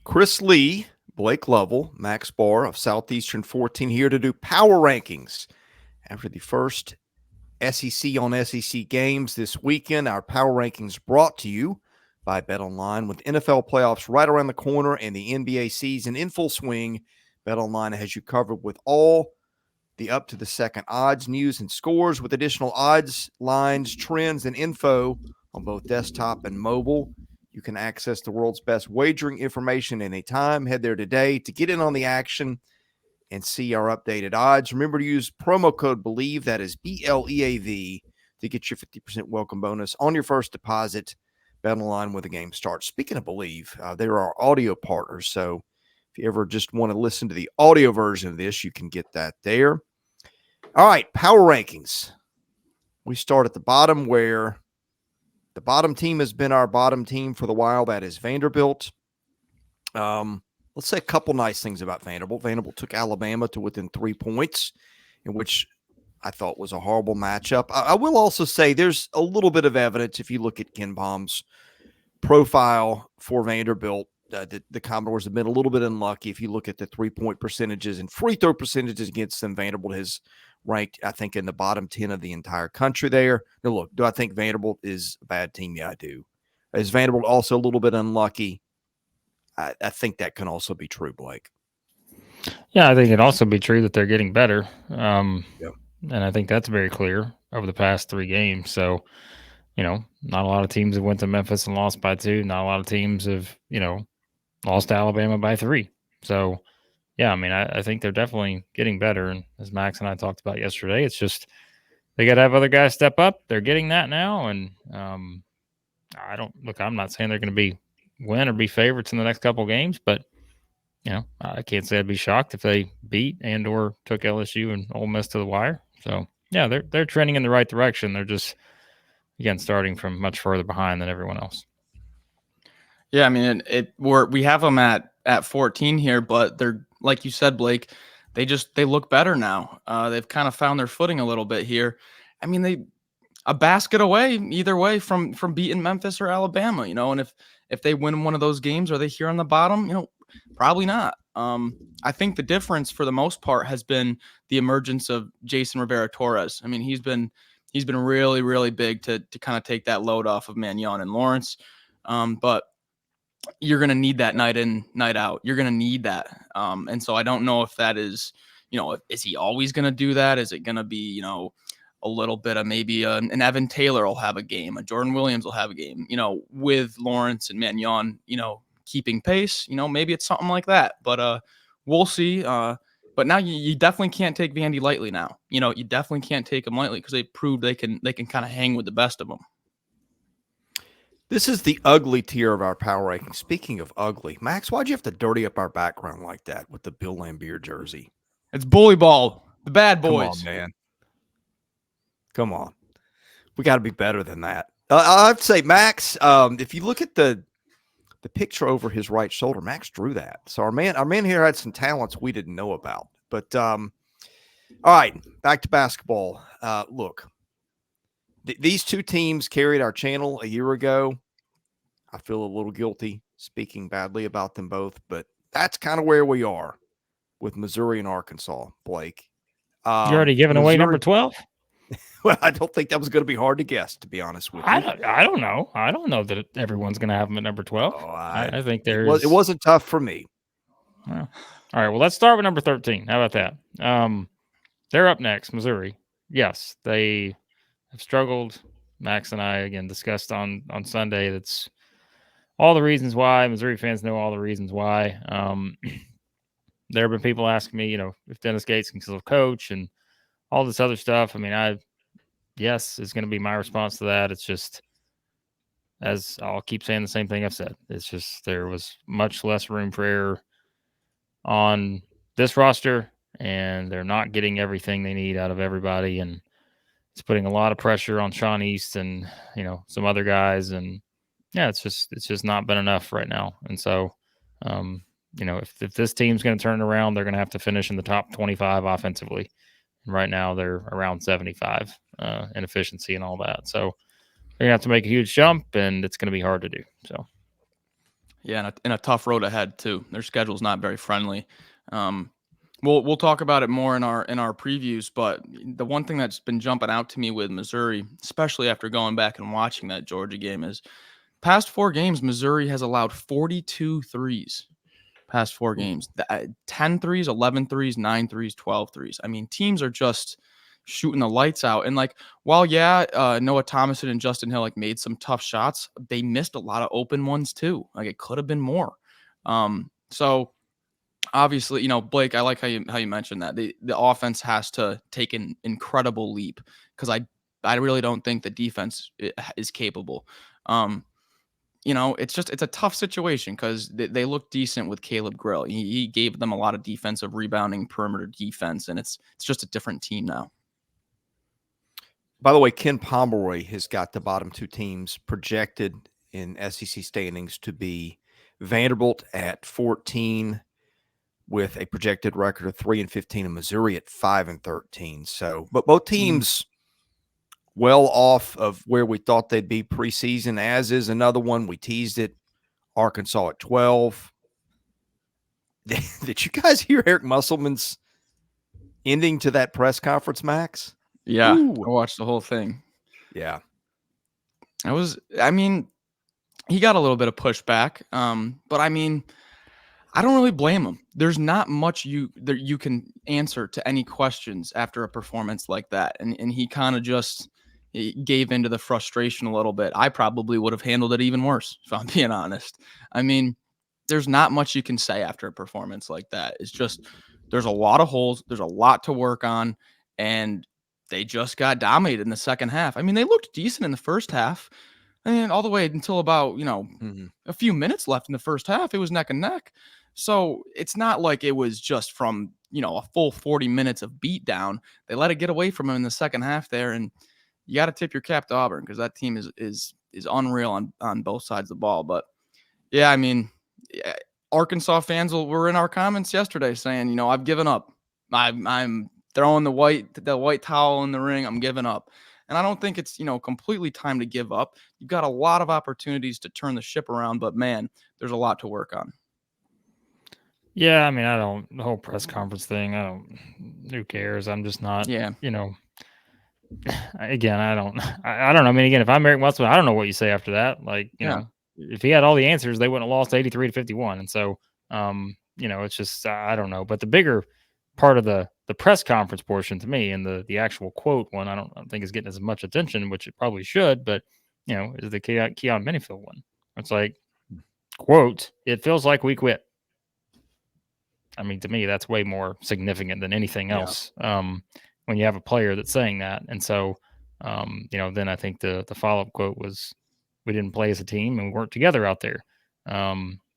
Chris Lee, Blake Lovell, Max Barr of Southeastern 14 here to do power rankings. After the first SEC on SEC games this weekend, our power rankings brought to you by BetOnline. With NFL playoffs right around the corner and the NBA season in full swing, BetOnline has you covered with all the up-to-the-second odds, news, and scores with additional odds, lines, trends, and info on both desktop and mobile. You can access the world's best wagering information anytime. Head there today to get in on the action and see our updated odds. Remember to use promo code BELIEVE, that is BLEAV, to get your 50% welcome bonus on your first deposit. BetOnline when the game starts. Speaking of Believe, they're our audio partners, so if you ever just want to listen to the audio version of this, you can get that there. All right, power rankings. We start at the bottom where the bottom team has been our bottom team for the while. That is Vanderbilt. Let's say a couple nice things about Vanderbilt. Vanderbilt took Alabama to within 3 points, in which I thought was a horrible matchup. I will also say there's a little bit of evidence if you look at Ken Palm's profile for Vanderbilt. The Commodores have been a little bit unlucky. If you look at the 3-point percentages and free throw percentages against them, Vanderbilt has ranked, I think, in the bottom 10 of the entire country there. Now, look, do I think Vanderbilt is a bad team? Yeah, I do. Is Vanderbilt also a little bit unlucky? I think that can also be true, Blake. Yeah, I think it'd also be true that they're getting better. Yep. And I think that's very clear over the past 3 games. So, not a lot of teams have went to Memphis and lost by 2. Not a lot of teams have, lost to Alabama by 3. So, yeah, I mean, I think they're definitely getting better. And as Max and I talked about yesterday, it's just they got to have other guys step up. They're getting that now. And I'm not saying they're going to win or be favorites in the next couple games, but I can't say I'd be shocked if they beat and or took LSU and Ole Miss to the wire. So yeah, they're trending in the right direction. They're just again starting from much further behind than everyone else. Yeah, I mean we have them at 14 here, but they're like you said, Blake. They look better now. They've kind of found their footing a little bit here. I mean, a basket away either way from beating Memphis or Alabama, and if they win one of those games, are they here on the bottom? Probably not. I think the difference for the most part has been the emergence of Jason Rivera-Torres. I mean, he's been really, really big to kind of take that load off of Mannion and Lawrence. But you're going to need that night in, night out. You're going to need that. And so I don't know if that is, is he always going to do that? Is it going to be, a little bit of maybe an Evan Taylor will have a game, a Jordan Williams will have a game, with Lawrence and Mannion, keeping pace, maybe it's something like that, but we'll see. But now you definitely can't take Vandy lightly now. You definitely can't take them lightly because they proved they can kind of hang with the best of them. This is the ugly tier of our power ranking. Speaking of ugly, Max, why'd you have to dirty up our background like that with the Bill Laimbeer jersey? It's bully ball. The bad boys. Come on, man. Come on. We got to be better than that. I have to say, Max, if you look at the picture over his right shoulder, Max drew that. So our man here had some talents we didn't know about. But all right, back to basketball. Look, these two teams carried our channel a year ago. I feel a little guilty speaking badly about them both, but that's kind of where we are with Missouri and Arkansas, Blake. You're already giving away number 12? Well, I don't think that was going to be hard to guess, to be honest with you. I don't know. I don't know that everyone's going to have them at number 12. Oh, I think it wasn't tough for me. Well, all right. Well, let's start with number 13. How about that? They're up next, Missouri. Yes, they have struggled. Max and I, again, discussed on Sunday. That's all the reasons why. Missouri fans know all the reasons why. There have been people asking me, if Dennis Gates can still coach and all this other stuff. I mean, yes, is going to be my response to that. It's just, as I'll keep saying the same thing I've said. It's just there was much less room for error on this roster, and they're not getting everything they need out of everybody. And it's putting a lot of pressure on Sean East and, some other guys. And yeah, it's just not been enough right now. And so, if this team's going to turn it around, they're going to have to finish in the top 25 offensively. And right now they're around 75 in efficiency and all that. So they're going to have to make a huge jump, and it's going to be hard to do. So Yeah, and a tough road ahead too. Their schedule's not very friendly. We'll talk about it more in our previews, but the one thing that's been jumping out to me with Missouri, especially after going back and watching that Georgia game, is past 4 games, Missouri has allowed 42 threes. Past 4 games, 10 threes, 11 threes, 9 threes, 12 threes. I mean, teams are just shooting the lights out. And like, while Noah Thomason and Justin Hill like made some tough shots, they missed a lot of open ones too. Like it could have been more. So obviously, Blake, I like how you mentioned that the offense has to take an incredible leap because I really don't think the defense is capable. It's a tough situation because they look decent with Caleb Grill. He gave them a lot of defensive rebounding, perimeter defense, and it's just a different team now. By the way, Ken Pomeroy has got the bottom 2 teams projected in SEC standings to be Vanderbilt at 14 with a projected record of 3-15, and Missouri at 5-13. So, but both teams well off of where we thought they'd be preseason, as is another one. We teased it, Arkansas at 12. Did you guys hear Eric Musselman's ending to that press conference, Max? Yeah, I watched the whole thing. Yeah. He got a little bit of pushback, but I don't really blame him. There's not much you can answer to any questions after a performance like that. And he kind of just gave into the frustration a little bit. I probably would have handled it even worse, if I'm being honest. There's not much you can say after a performance like that. It's just, there's a lot of holes. There's a lot to work on. And they just got dominated in the second half. They looked decent in the first half. All the way until about, a few minutes left in the first half, it was neck and neck. So it's not like it was just from, a full 40 minutes of beatdown. They let it get away from him in the second half there. And you got to tip your cap to Auburn because that team is unreal on both sides of the ball. But yeah, Arkansas fans were in our comments yesterday saying, I've given up. I'm throwing the white towel in the ring. I'm giving up. And I don't think it's, completely time to give up. You've got a lot of opportunities to turn the ship around, but man, there's a lot to work on. Yeah, the whole press conference thing, who cares? I'm just not, again, I don't know. Again, if I'm Eric Musselman, I don't know what you say after that. Like, know, if he had all the answers, they wouldn't have lost 83-51. And so, it's just, I don't know. But the bigger part of the press conference portion to me and the actual quote one, I don't think is getting as much attention, which it probably should, but is the Keon Minifield one. It's like, quote, "It feels like we quit." To me, that's way more significant than anything else. When you have a player that's saying that. And so, then I think the follow-up quote was, "We didn't play as a team and we weren't together out there."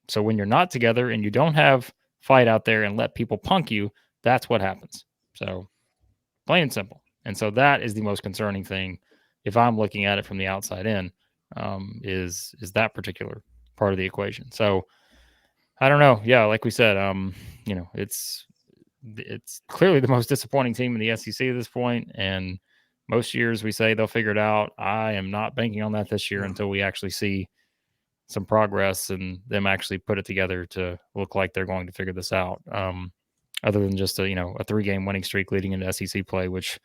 So when you're not together and you don't have fight out there and let people punk you, that's what happens. So plain and simple. And so that is the most concerning thing if I'm looking at it from the outside in, is that particular part of the equation. So I don't know. Yeah, like we said, it's clearly the most disappointing team in the SEC at this point. And most years we say they'll figure it out. I am not banking on that this year until we actually see some progress and them actually put it together to look like they're going to figure this out. Other than just a 3-game winning streak leading into SEC play, which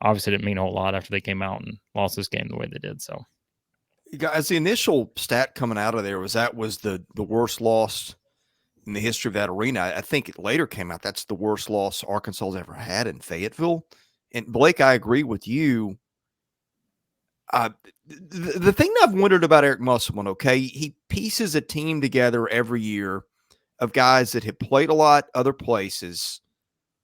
obviously didn't mean a whole lot after they came out and lost this game the way they did. So, guys, the initial stat coming out of there was the worst loss in the history of that arena. I think it later came out that's the worst loss Arkansas's ever had in Fayetteville. And Blake, I agree with you. The thing I've wondered about Eric Musselman, okay, he pieces a team together every year of guys that have played a lot other places.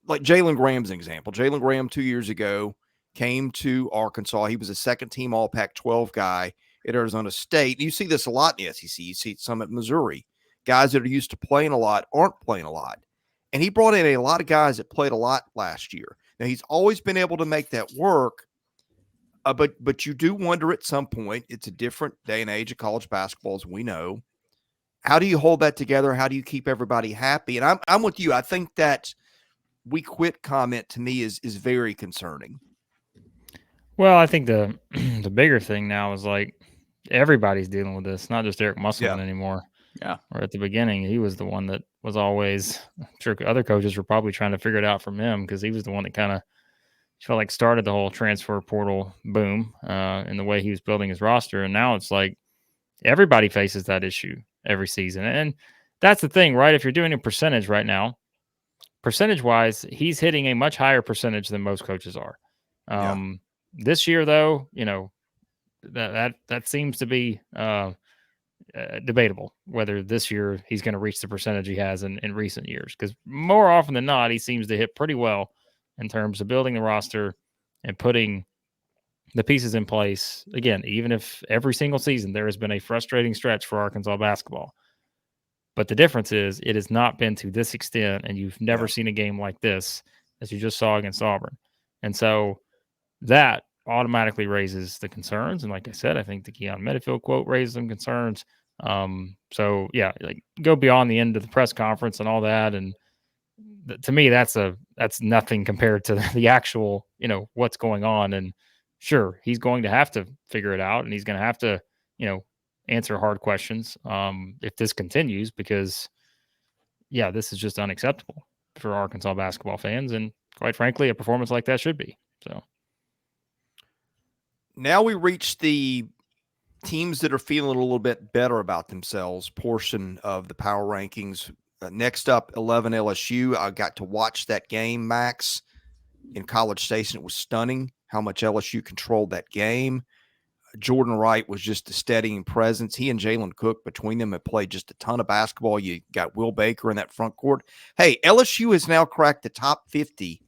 Like Jalen Graham's an example. Jalen Graham 2 years ago came to Arkansas. He was a second-team All-Pac-12 guy at Arizona State. You see this a lot in the SEC. You see some at Missouri. Guys that are used to playing a lot aren't playing a lot. And he brought in a lot of guys that played a lot last year. Now, he's always been able to make that work, but you do wonder at some point, it's a different day and age of college basketball, as we know. How do you hold that together? How do you keep everybody happy? And I'm with you. I think that "we quit" comment to me is very concerning. Well, I think the bigger thing now is like everybody's dealing with this, not just Eric Musselman anymore. Yeah. Or at the beginning, he was the one that was always, I'm sure other coaches were probably trying to figure it out from him because he was the one that kind of felt like started the whole transfer portal boom in the way he was building his roster. And now it's like everybody faces that issue every season. And that's the thing, right? If you're doing a percentage right now, percentage-wise, he's hitting a much higher percentage than most coaches are. This year, though, that seems to be debatable whether this year he's going to reach the percentage he has in recent years. Because more often than not, he seems to hit pretty well in terms of building the roster and putting the pieces in place. Again, even if every single season there has been a frustrating stretch for Arkansas basketball. But the difference is it has not been to this extent, and you've never seen a game like this as you just saw against Auburn. And so that automatically raises the concerns. And like I said, I think the Keon Metafield quote raises some concerns. So yeah, like go beyond the end of the press conference and all that. And to me, that's nothing compared to the actual, what's going on. And sure, he's going to have to figure it out, and he's going to have to, answer hard questions if this continues, because yeah, this is just unacceptable for Arkansas basketball fans, and quite frankly, a performance like that should be. So now we reach the teams that are feeling a little bit better about themselves portion of the power rankings. Next up, 11 LSU. I got to watch that game, Max, in College Station. It was stunning how much LSU controlled that game. Jordan Wright was just a steadying presence. He and Jalen Cook, between them, have played just a ton of basketball. You got Will Baker in that front court. Hey, LSU has now cracked the top 50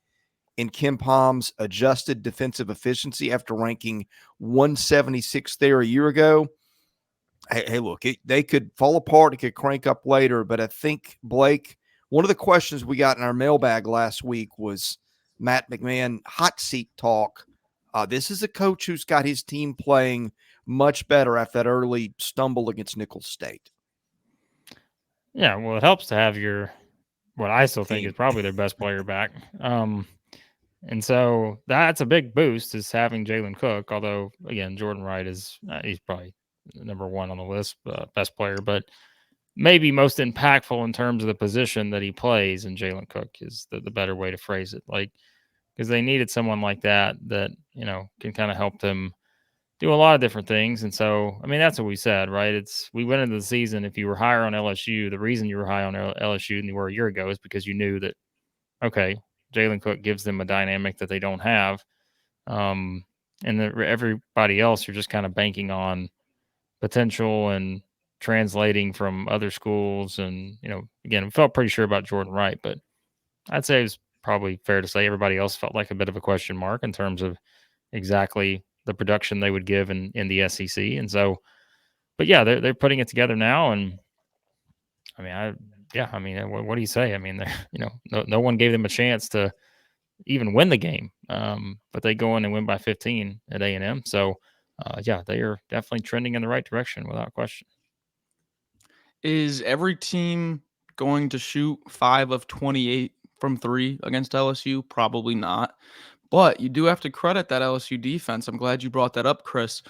in Ken Palm's adjusted defensive efficiency after ranking 176 there a year ago. Hey, look, they could fall apart. It could crank up later. But I think, Blake, one of the questions we got in our mailbag last week was Matt McMahon hot seat talk. This is a coach who's got his team playing much better after that early stumble against Nicholls State. Yeah, well, it helps to have what I still think is probably their best player back. And so that's a big boost, is having Jalen Cook. Although, again, Jordan Wright is he's probably number one on the list, best player, but maybe most impactful in terms of the position that he plays. And Jalen Cook is the better way to phrase it. Like, because they needed someone like that can kind of help them do a lot of different things. And so, I mean, that's what we said, right? We went into the season, if you were higher on LSU, the reason you were high on LSU than you were a year ago is because you knew that, okay, Jalen Cook gives them a dynamic that they don't have. And everybody else, you're just kind of banking on potential and translating from other schools. And, again, we felt pretty sure about Jordan Wright, but I'd say it's probably fair to say everybody else felt like a bit of a question mark in terms of exactly the production they would give in the SEC. And so, but yeah, they're putting it together now. And I mean, what do you say? I mean, no one gave them a chance to even win the game. But they go in and win by 15 at A&M. So yeah, they are definitely trending in the right direction without question. Is every team going to shoot 5 of 28 from 3 against LSU? Probably not. But you do have to credit that LSU defense. I'm glad you brought that up, Chris,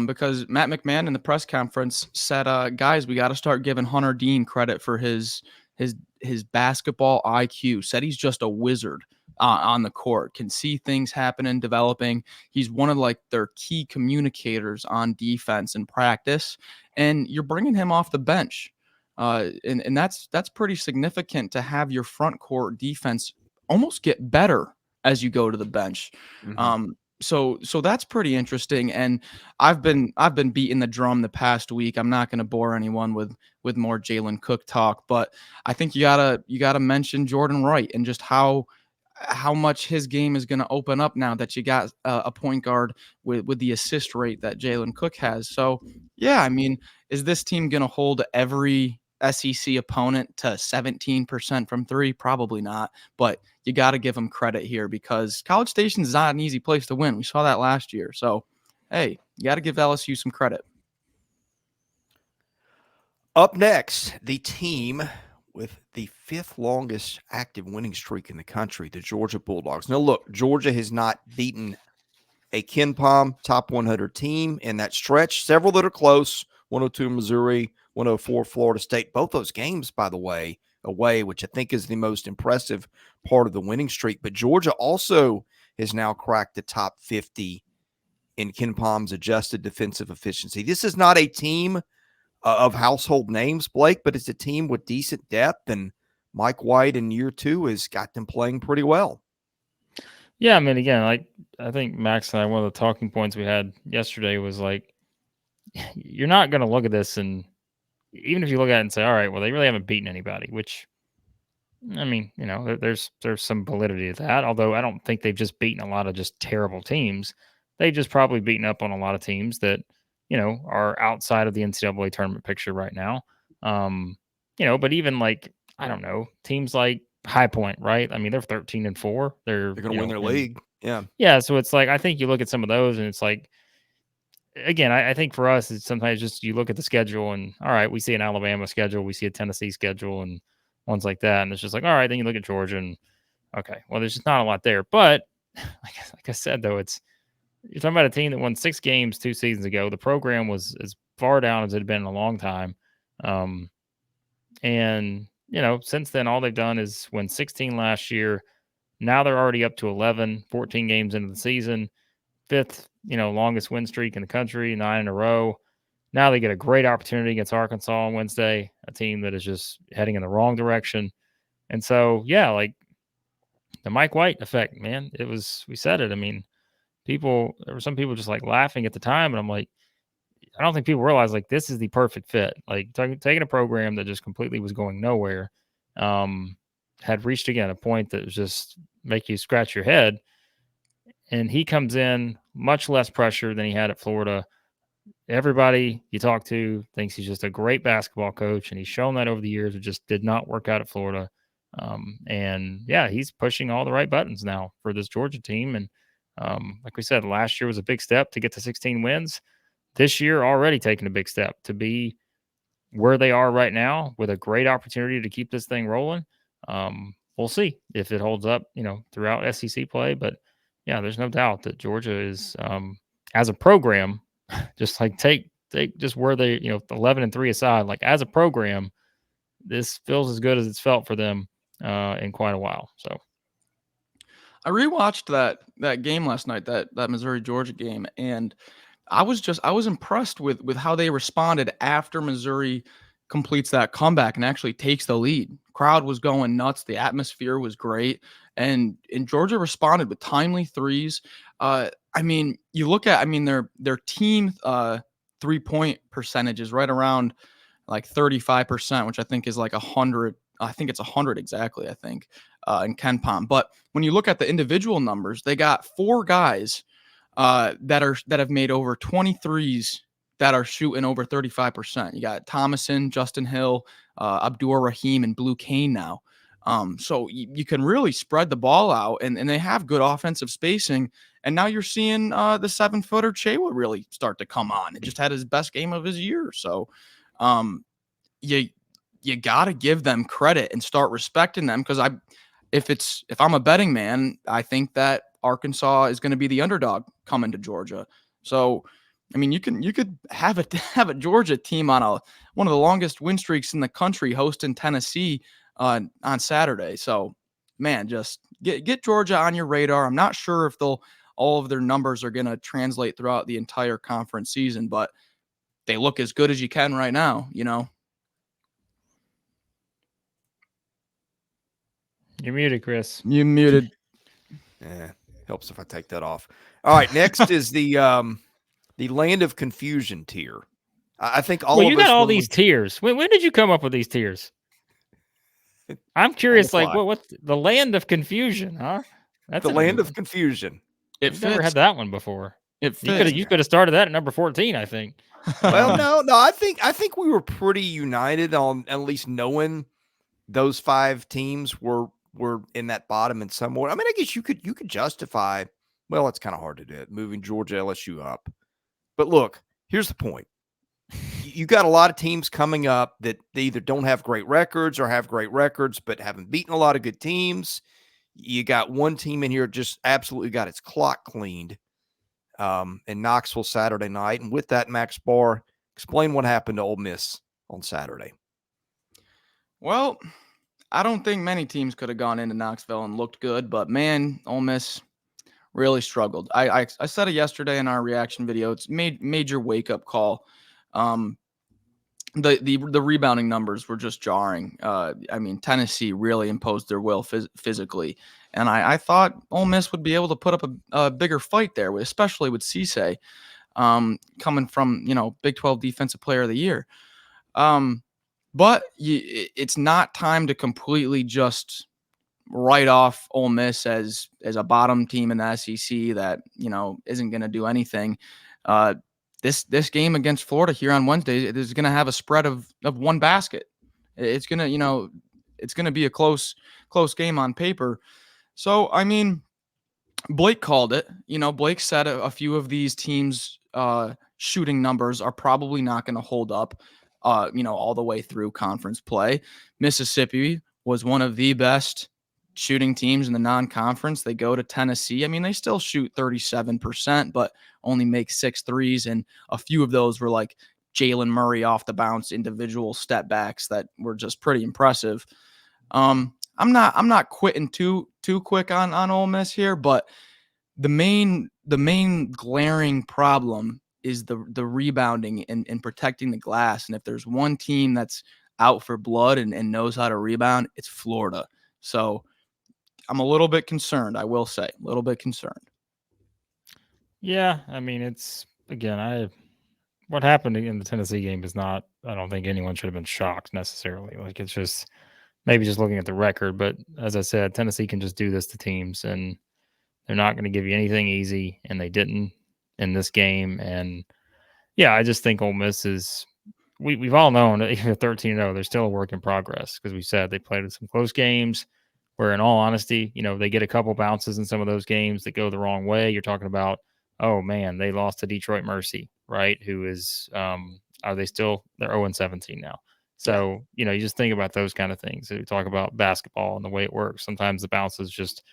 because Matt McMahon in the press conference said, guys, we got to start giving Hunter Dean credit for his basketball IQ. Said he's just a wizard on the court, can see things happening, developing. He's one of their key communicators on defense and practice, and you're bringing him off the bench. And that's pretty significant to have your front court defense almost get better as you go to the bench. Mm-hmm. So that's pretty interesting. And I've been beating the drum the past week. I'm not going to bore anyone with more Jalen Cook talk, but I think you gotta mention Jordan Wright and just how much his game is going to open up now that you got a point guard with the assist rate that Jalen Cook has. So yeah, I mean, is this team going to hold every SEC opponent to 17% from 3? Probably not, but you got to give them credit here because College Station is not an easy place to win. We saw that last year. So, hey, you got to give LSU some credit. Up next, the team with the 5th longest active winning streak in the country, the Georgia Bulldogs. Now, look, Georgia has not beaten a Ken Palm top 100 team in that stretch. Several that are close, 102 Missouri, 104 Florida State. Both those games, by the way, away, which I think is the most impressive part of the winning streak. But Georgia also has now cracked the top 50 in Ken Palm's adjusted defensive efficiency. This is not a team of household names, Blake, but it's a team with decent depth, and Mike White in year 2 has got them playing pretty well. Yeah, I mean, again, like I think Max and I, one of the talking points we had yesterday was like, you're not going to look at this, and even if you look at it and say, all right, well, they really haven't beaten anybody, which, I mean, there's some validity to that. Although I don't think they've just beaten a lot of just terrible teams. They've just probably beaten up on a lot of teams that, are outside of the NCAA tournament picture right now. But even like, I don't know, teams like High Point, right? I mean, they're 13-4. They're going to win their league. Yeah. Yeah. So it's like, I think you look at some of those and it's like, again, I think for us, it's sometimes just you look at the schedule and, all right, we see an Alabama schedule, we see a Tennessee schedule and ones like that. And it's just like, all right, then you look at Georgia and, okay, well, there's just not a lot there. But like I said, though, you're talking about a team that won 6 games 2 seasons ago. The program was as far down as it had been in a long time. And, since then, all they've done is win 16 last year. Now they're already up to 11, 14 games into the season. 5th, longest win streak in the country, 9 in a row. Now they get a great opportunity against Arkansas on Wednesday, a team that is just heading in the wrong direction. And so, yeah, like the Mike White effect, man, we said it. I mean, there were some people just like laughing at the time. And I'm like, I don't think people realize like this is the perfect fit. Like taking a program that just completely was going nowhere, had reached again a point that was just make you scratch your head. And he comes in much less pressure than he had at Florida. Everybody you talk to thinks he's just a great basketball coach, and he's shown that over the years. It just did not work out at Florida. And yeah, he's pushing all the right buttons now for this Georgia team. And like we said, last year was a big step to get to 16 wins. This year already taking a big step to be where they are right now with a great opportunity to keep this thing rolling. We'll see if it holds up, throughout SEC play. But yeah, there's no doubt that Georgia is, as a program, just like take just where they, 11-3 aside, like as a program, this feels as good as it's felt for them in quite a while. So I rewatched that game last night, that Missouri Georgia game, and I was impressed with how they responded after Missouri completes that comeback and actually takes the lead. Crowd was going nuts. The atmosphere was great. And Georgia responded with timely threes. You look at, their team 3-point percentage is right around like 35%, which I think is like 100. I think it's 100 exactly, I think, in Ken Palm. But when you look at the individual numbers, they got 4 guys that have made over 23s that are shooting over 35%. You got Thomason, Justin Hill, Abdur Rahim, and Blue Kane now. So you can really spread the ball out, and they have good offensive spacing. And now you're seeing the 7-footer Chewa really start to come on. It just had his best game of his year. So you got to give them credit and start respecting them, because if I'm a betting man, I think that Arkansas is going to be the underdog coming to Georgia. So, you could have a Georgia team on one of the longest win streaks in the country hosting Tennessee on Saturday. So, man, just get Georgia on your radar. I'm not sure if all of their numbers are going to translate throughout the entire conference season, but they look as good as you can right now, You're muted, Chris. You muted. Yeah, helps if I take that off. All right, next is the land of confusion tier. I think all of us. You got all these tiers. When did you come up with these tiers? I'm curious. Like, what's the land of confusion? Huh? That's the land of confusion. I've never had that one before. It fits. You could have started that at number 14, I think. Well, no. I think we were pretty united on at least knowing those 5 teams were in that bottom in some way. I guess you could justify. Well, it's kind of hard to do it, moving Georgia, LSU up. But look, here's the point. You got a lot of teams coming up that they either don't have great records or have great records but haven't beaten a lot of good teams. You got one team in here just absolutely got its clock cleaned in Knoxville Saturday night. And with that, Max Barr, explain what happened to Ole Miss on Saturday? Well, I don't think many teams could have gone into Knoxville and looked good, but man, Ole Miss really struggled. I said it yesterday in our reaction video. It's major wake up call. The rebounding numbers were just jarring. I mean, Tennessee really imposed their will physically, and I thought Ole Miss would be able to put up a bigger fight there, especially with Cisse coming from Big 12 Defensive Player of the Year. But it's not time to completely just write off Ole Miss as a bottom team in the SEC that isn't going to do anything. This game against Florida here on Wednesday is going to have a spread of one basket. It's gonna be a close game on paper. So I mean, Blake called it. Blake said a few of these teams' shooting numbers are probably not going to hold up. All the way through conference play. Mississippi was one of the best shooting teams in the non-conference. They go to Tennessee. I mean, they still shoot 37%, but only make 6 threes. And a few of those were like Jalen Murray off the bounce individual step backs that were just pretty impressive. I'm not quitting too quick on Ole Miss here, but the main glaring problem is the rebounding and protecting the glass. And if there's one team that's out for blood and knows how to rebound, it's Florida. So I'm a little bit concerned, I will say. A little bit concerned. Yeah, I mean, it's, again, what happened in the Tennessee game is not, I don't think anyone should have been shocked necessarily. Like, it's just maybe just looking at the record. But as I said, Tennessee can just do this to teams, and they're not going to give you anything easy, and they didn't in this game. And yeah, I just think Ole Miss is, we've all known that even at 13-0, they're still a work in progress, because we said they played some close games where, in all honesty, they get a couple bounces in some of those games that go the wrong way. You're talking about, oh man, they lost to Detroit Mercy, right? Who is, they're 0-17 now. So, you just think about those kind of things. We talk about basketball and the way it works. Sometimes the bounces just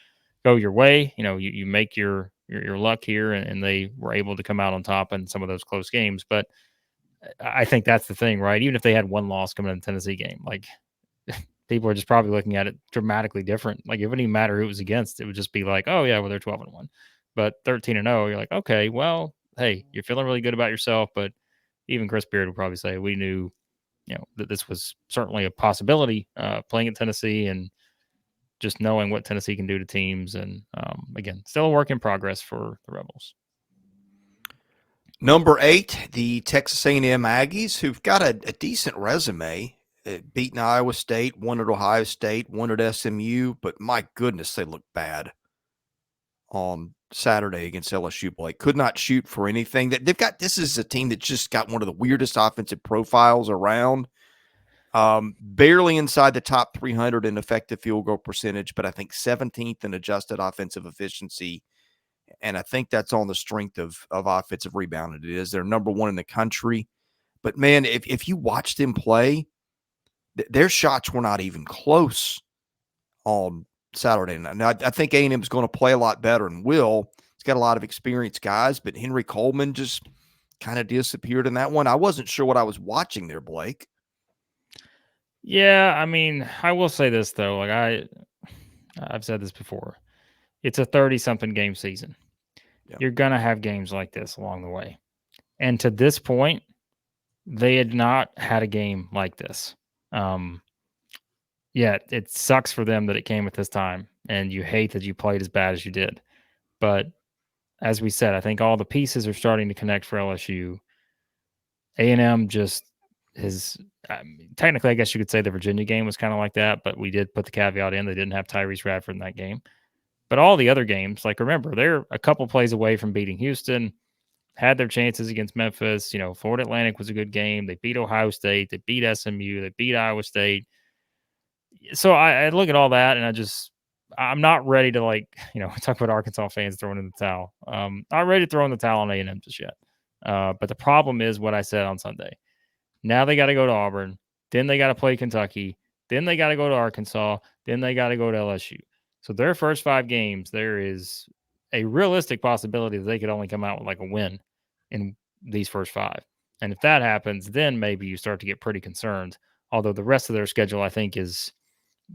go your way. You make your luck here, and they were able to come out on top in some of those close games. But I think that's the thing, right? Even if they had one loss coming in the Tennessee game, like, people are just probably looking at it dramatically different. Like, it wouldn't even matter who it was against. It would just be like, oh yeah, well, they're 12-1. But 13-0, you're like, okay, well, hey, you're feeling really good about yourself. But even Chris Beard would probably say, we knew, that this was certainly a possibility, playing at Tennessee and just knowing what Tennessee can do to teams. And again, still a work in progress for the Rebels. Number 8, the Texas A&M Aggies, who've got a decent resume. Beaten Iowa State, won at Ohio State, won at SMU, but my goodness, they look bad on Saturday against LSU. Blake could not shoot for anything. This is a team that just got one of the weirdest offensive profiles around. Barely inside the top 300 in effective field goal percentage, but I think 17th in adjusted offensive efficiency. And I think that's on the strength of offensive rebound. It is. They're number 1 in the country. But man, if you watch them play, their shots were not even close on Saturday night. Now, I think A&M is going to play a lot better and will. It's got a lot of experienced guys, but Henry Coleman just kind of disappeared in that one. I wasn't sure what I was watching there, Blake. Yeah, I mean, I will say this, though. Like, I've said this before. It's a 30-something game season. Yeah. You're going to have games like this along the way. And to this point, they had not had a game like this. Yeah, it sucks for them that it came at this time, and you hate that you played as bad as you did. But as we said, I think all the pieces are starting to connect for LSU. A&M just is technically, I guess you could say the Virginia game was kind of like that, but we did put the caveat in. They didn't have Tyrese Radford in that game. But all the other games, like, remember, they're a couple plays away from beating Houston, had their chances against Memphis. Florida Atlantic was a good game. They beat Ohio State. They beat SMU. They beat Iowa State. So I look at all that, and I'm not ready to, talk about Arkansas fans throwing in the towel. Not ready to throw in the towel on A&M just yet. But the problem is what I said on Sunday. Now they got to go to Auburn. Then they got to play Kentucky. Then they got to go to Arkansas. Then they got to go to LSU. So their first 5 games, there is a realistic possibility that they could only come out with like a win in these first 5. And if that happens, then maybe you start to get pretty concerned. Although the rest of their schedule, I think, is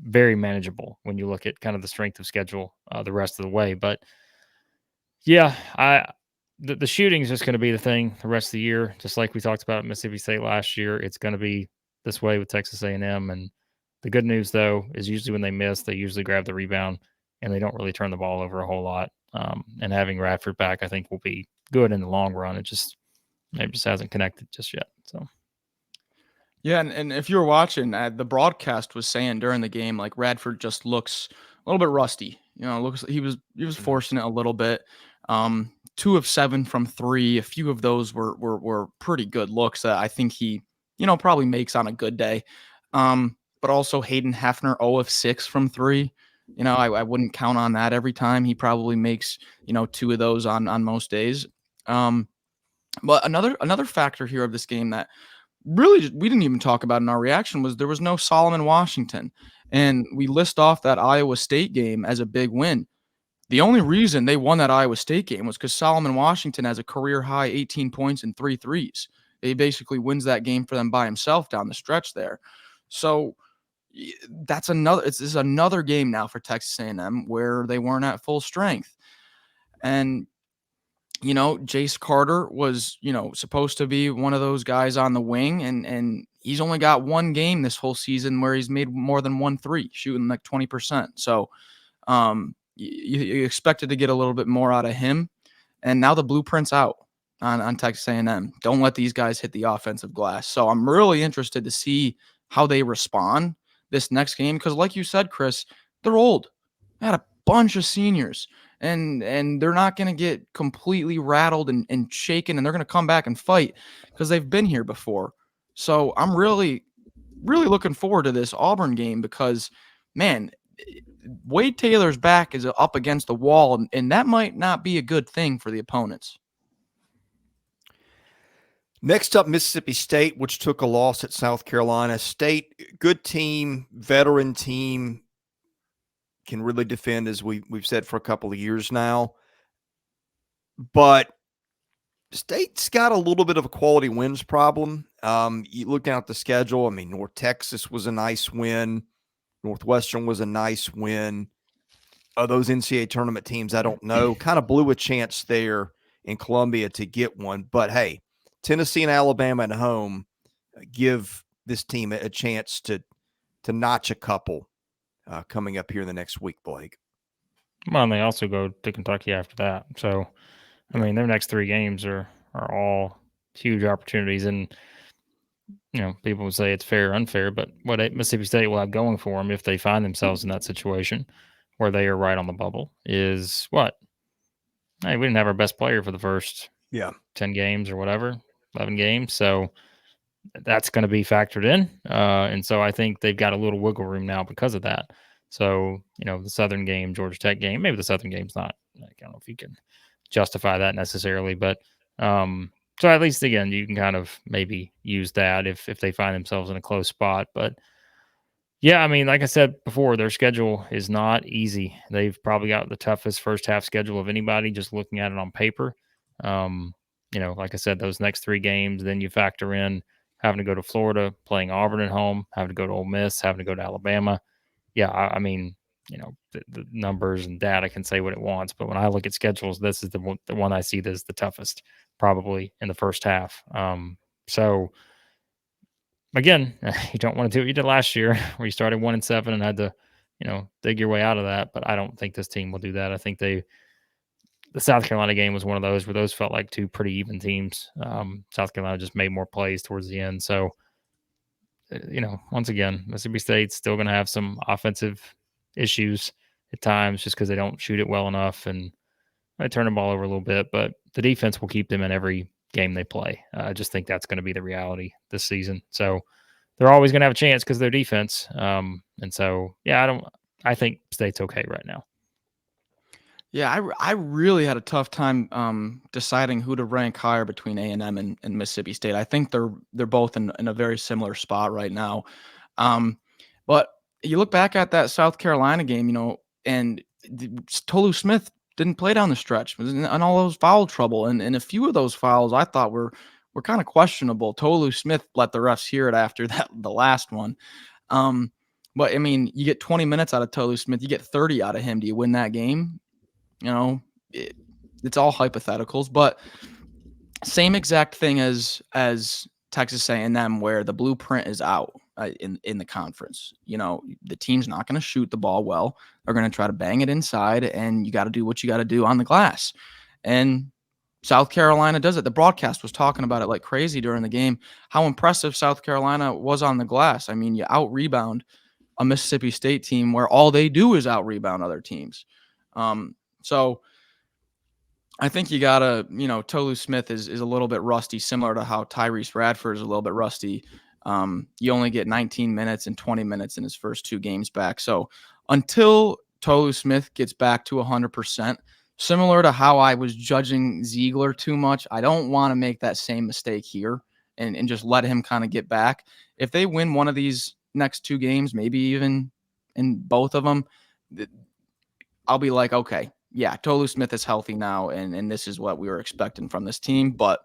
very manageable when you look at kind of the strength of schedule the rest of the way. But yeah, the shooting is just going to be the thing the rest of the year. Just like we talked about at Mississippi State last year, it's going to be this way with Texas A&M. And the good news, though, is usually when they miss, they usually grab the rebound and they don't really turn the ball over a whole lot. And having Radford back, I think, will be good in the long run. It just hasn't connected just yet. So. Yeah, and if you were watching, the broadcast was saying during the game, like Radford just looks a little bit rusty. You know, looks he was forcing it a little bit. 2 of 7 from 3. A few of those were pretty good looks that I think he, probably makes on a good day. But also Hayden Hefner 0 of 6 from 3. I wouldn't count on that every time. He probably makes 2 of those on most days. But another factor here of this game that really we didn't even talk about in our reaction was there was no Solomon Washington. And we list off that Iowa State game as a big win. The only reason they won that Iowa State game was because Solomon Washington has a career high 18 points and 3 threes. He basically wins that game for them by himself down the stretch there. So this is another game now for Texas A&M where they weren't at full strength. And Jace Carter was, supposed to be one of those guys on the wing, and he's only got one game this whole season where he's made more than 1 3, shooting like 20%. So you expected to get a little bit more out of him, and now the blueprint's out on Texas A&M. Don't let these guys hit the offensive glass. So I'm really interested to see how they respond this next game because, like you said, Chris, they're old. They had a bunch of seniors. And they're not going to get completely rattled and shaken, and they're going to come back and fight because they've been here before. So I'm really, really looking forward to this Auburn game because, man, Wade Taylor's back is up against the wall, and that might not be a good thing for the opponents. Next up, Mississippi State, which took a loss at South Carolina. State, good team, veteran team, can really defend, as we've said for a couple of years now. But State's got a little bit of a quality wins problem. You look down at the schedule. I mean, North Texas was a nice win. Northwestern was a nice win. Those NCAA tournament teams, I don't know, kind of blew a chance there in Columbia to get one. But, hey, Tennessee and Alabama at home give this team a chance to notch a couple coming up here in the next week, Blake. Well, and they also go to Kentucky after that. So, I mean, their next 3 games are all huge opportunities. And, people would say it's fair or unfair, but what Mississippi State will have going for them if they find themselves in that situation where they are right on the bubble is what? Hey, we didn't have our best player for the first 10 games or whatever, 11 games. So that's going to be factored in. And so I think they've got a little wiggle room now because of that. So, the Southern game, Georgia Tech game, maybe the Southern game's not, I don't know if you can justify that necessarily, but so at least, again, you can kind of maybe use that if they find themselves in a close spot. But yeah, I mean, like I said before, their schedule is not easy. They've probably got the toughest first half schedule of anybody just looking at it on paper. Like I said, those next 3 games, then you factor in having to go to Florida, playing Auburn at home, having to go to Ole Miss, having to go to Alabama. Yeah, I mean, the numbers and data can say what it wants, but when I look at schedules, this is the one I see as the toughest, probably in the first half. So again, you don't want to do what you did last year, where you started 1-7 and had to, dig your way out of that. But I don't think this team will do that. I think the South Carolina game was one of those where those felt like 2 pretty even teams. South Carolina just made more plays towards the end. So, once again, Mississippi State's still going to have some offensive issues at times just because they don't shoot it well enough and they turn the ball over a little bit. But the defense will keep them in every game they play. I just think that's going to be the reality this season. So they're always going to have a chance because of their defense. And so, yeah, I think State's okay right now. Yeah, I really had a tough time deciding who to rank higher between A&M and Mississippi State. I think they're both in a very similar spot right now. But you look back at that South Carolina game, and Tolu Smith didn't play down the stretch and all those foul trouble. And a few of those fouls I thought were were kind of questionable. Tolu Smith let the refs hear it after the last one. But I mean, you get 20 minutes out of Tolu Smith, you get 30 out of him. Do you win that game? You know, it's all hypotheticals, but same exact thing as Texas A&M, where the blueprint is out in the conference. You know, the team's not going to shoot the ball well. They're going to try to bang it inside, and you got to do what you got to do on the glass. And South Carolina does it. The broadcast was talking about it like crazy during the game, how impressive South Carolina was on the glass. I mean, you out-rebound a Mississippi State team where all they do is out-rebound other teams. So I think you got to, Tolu Smith is a little bit rusty, similar to how Tyrese Radford is a little bit rusty. You only get 19 minutes and 20 minutes in his first 2 games back. So until Tolu Smith gets back to 100%, similar to how I was judging Ziegler too much, I don't want to make that same mistake here and just let him kind of get back. If they win one of these next 2 games, maybe even in both of them, I'll be like, okay, yeah, Tolu Smith is healthy now, and this is what we were expecting from this team. But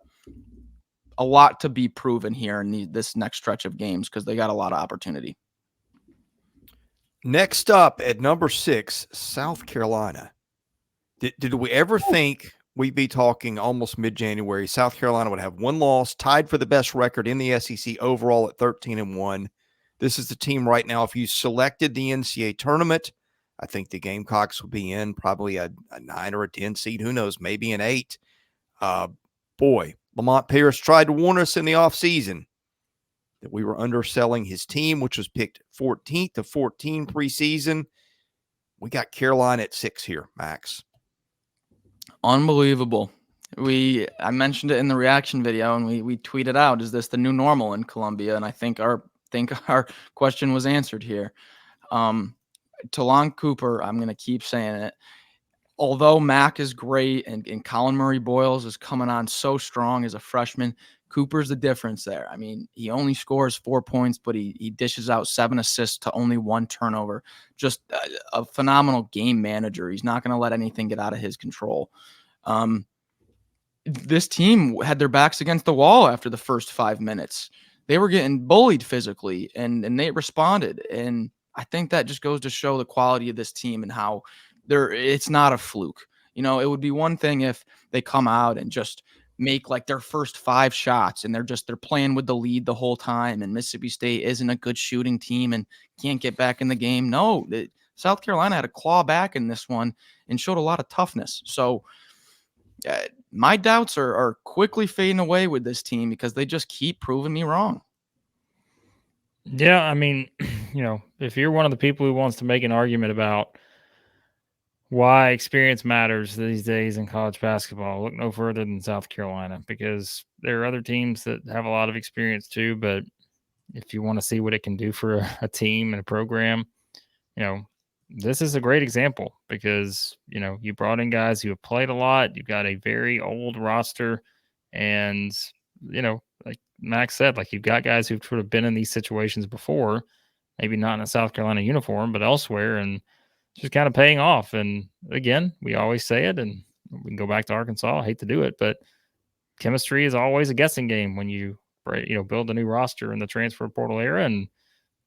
a lot to be proven here in this next stretch of games because they got a lot of opportunity. Next up at number 6, South Carolina. Did we ever think we'd be talking almost mid-January? South Carolina would have 1 loss, tied for the best record in the SEC overall at 13-1. This is the team right now. If you selected the NCAA tournament, I think the Gamecocks will be in probably a 9 or a 10 seed. Who knows? Maybe an 8. Boy, Lamont Paris tried to warn us in the offseason that we were underselling his team, which was picked 14th to 14 preseason. We got Carolina at 6 here, Max. Unbelievable. I mentioned it in the reaction video, and we tweeted out, is this the new normal in Columbia? And I think our question was answered here. Talon Cooper, I'm going to keep saying it. Although Mac is great and Colin Murray Boyles is coming on so strong as a freshman, Cooper's the difference there. I mean, he only scores 4 points, but he dishes out 7 assists to only 1 turnover. Just a phenomenal game manager. He's not going to let anything get out of his control. This team had their backs against the wall after the first 5 minutes. They were getting bullied physically, and they responded. And I think that just goes to show the quality of this team and how it's not a fluke. It would be one thing if they come out and just make like their first 5 shots and they're playing with the lead the whole time, and Mississippi State isn't a good shooting team and can't get back in the game. No, South Carolina had to claw back in this one and showed a lot of toughness. So my doubts are quickly fading away with this team because they just keep proving me wrong. Yeah, I mean, if you're one of the people who wants to make an argument about why experience matters these days in college basketball, look no further than South Carolina, because there are other teams that have a lot of experience too. But if you want to see what it can do for a team and a program, this is a great example because, you brought in guys who have played a lot. You've got a very old roster, and, like Max said, like you've got guys who've sort of been in these situations before, maybe not in a South Carolina uniform, but elsewhere, and just kind of paying off. And again, we always say it, and we can go back to Arkansas. I hate to do it, but chemistry is always a guessing game when you build a new roster in the transfer portal era. And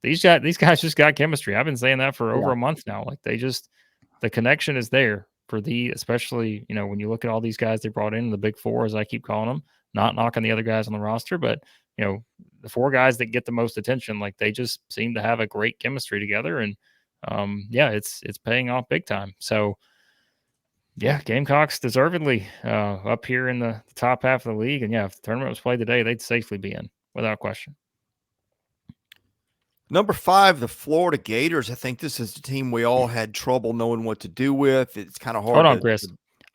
these guys just got chemistry. I've been saying that for over a month now. Like the connection is there for especially, when you look at all these guys they brought in, the big 4, as I keep calling them, not knocking the other guys on the roster, but the 4 guys that get the most attention, like they just seem to have a great chemistry together. And it's paying off big time. So yeah, Gamecocks deservedly up here in the top half of the league. And if the tournament was played today, they'd safely be in without question. Number 5, the Florida Gators. I think this is the team we all had trouble knowing what to do with. It's kind of hard. Hold on, Chris.